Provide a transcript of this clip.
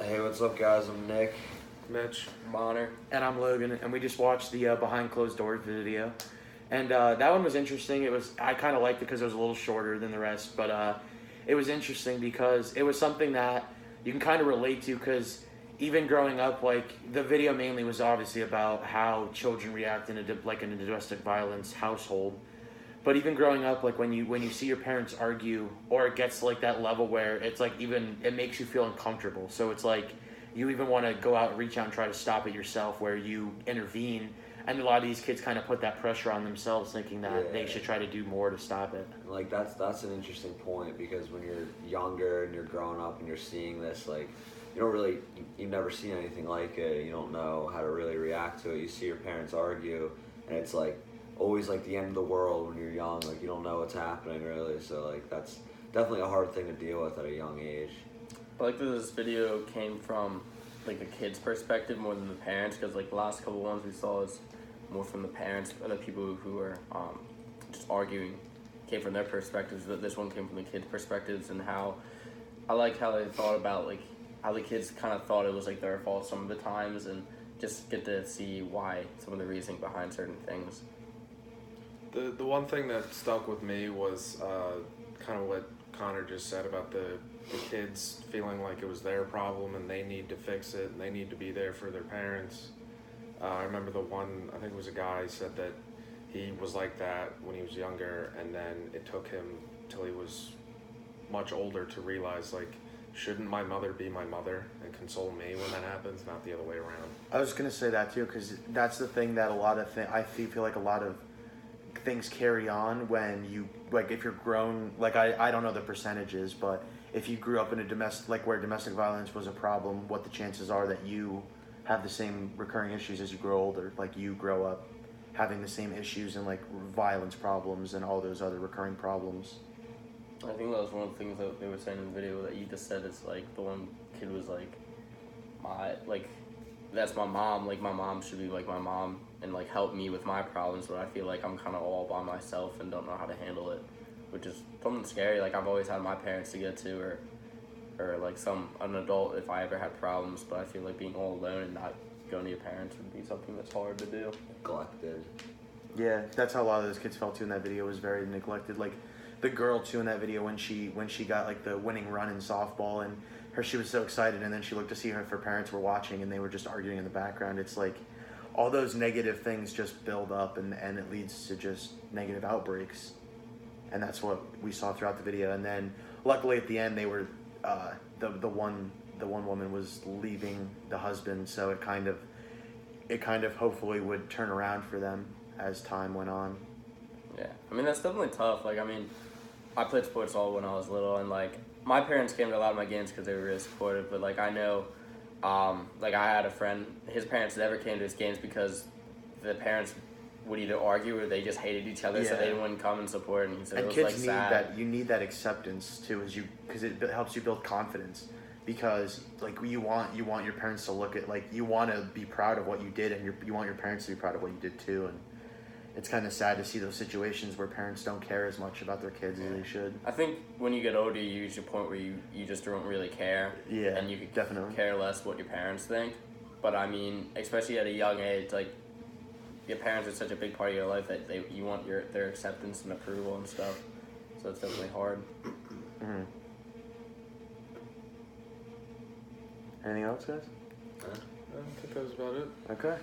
Hey, what's up, guys? I'm Nick. Mitch. Bonner. And I'm Logan, and we just watched the behind closed doors video, and that one was interesting. I kind of liked it because it was a little shorter than the rest, but it was interesting because it was something that you can kind of relate to. Because even growing up, like the video mainly was obviously about how children react in a domestic violence household. But even growing up, like when you see your parents argue, or it gets to like that level where it's like even it makes you feel uncomfortable. So it's like you even want to go out and reach out and try to stop it yourself, where you intervene. And a lot of these kids kind of put that pressure on themselves, thinking that they should try to do more to stop it. Like that's an interesting point, because when you're younger and you're growing up and you're seeing this, like you've never seen anything like it. You don't know how to really react to it. You see your parents argue, and it's like always like the end of the world when you're young. Like you don't know what's happening really. So like that's definitely a hard thing to deal with at a young age. I like that this video came from like a kid's perspective more than the parents, because like the last couple ones we saw is more from the parents, other people who were just arguing came from their perspectives, but this one came from the kids' perspectives. And how I like how they thought about like how the kids kind of thought it was like their fault some of the times, and just get to see why, some of the reasoning behind certain things. The one thing that stuck with me was kind of what Connor just said about the kids feeling like it was their problem and they need to fix it and they need to be there for their parents. I remember the one, I think it was a guy, said that he was like that when he was younger, and then it took him till he was much older to realize, like, shouldn't my mother be my mother and console me when that happens, not the other way around? I was going to say that too, because that's the thing that I feel like a lot of things carry on when you, like, if you're grown, like I don't know the percentages, but if you grew up in a domestic, like where domestic violence was a problem, what the chances are that you have the same recurring issues as you grow older. Like you grow up having the same issues and like violence problems and all those other recurring problems. I think that was one of the things that they were saying in the video that you just said, is like the one kid was like, that's my mom, like my mom should be like my mom and like help me with my problems, but I feel like I'm kind of all by myself and don't know how to handle it, which is something scary. Like I've always had my parents to get to, or like an adult if I ever had problems, but I feel like being all alone and not going to your parents would be something that's hard to do. Neglected. Yeah, that's how a lot of those kids felt too in that video, was very neglected. Like the girl too in that video, when she got like the winning run in softball, and she was so excited, and then she looked to see if her parents were watching and they were just arguing in the background. It's like all those negative things just build up, and it leads to just negative outbreaks. And that's what we saw throughout the video. And then luckily at the end they were the one woman was leaving the husband, so it kind of hopefully would turn around for them as time went on. Yeah, I mean that's definitely tough. Like I mean, I played sports all when I was little, and like my parents came to a lot of my games because they were really supportive. But like I know, like I had a friend, his parents never came to his games because the parents would either argue or they just hated each other, so they wouldn't come and support. And he said and it was kids like need sad. that. You need that acceptance too, because it helps you build confidence. Because like you want your parents to look at, like you want to be proud of what you did, and you want your parents to be proud of what you did too. And it's kind of sad to see those situations where parents don't care as much about their kids as they should. I think when you get older, you reach a point where you just don't really care. Yeah, and you could definitely care less what your parents think. But I mean, especially at a young age, like your parents are such a big part of your life that you want their acceptance and approval and stuff. So it's definitely hard. Mm-hmm. Anything else, guys? I think that was about it. Okay.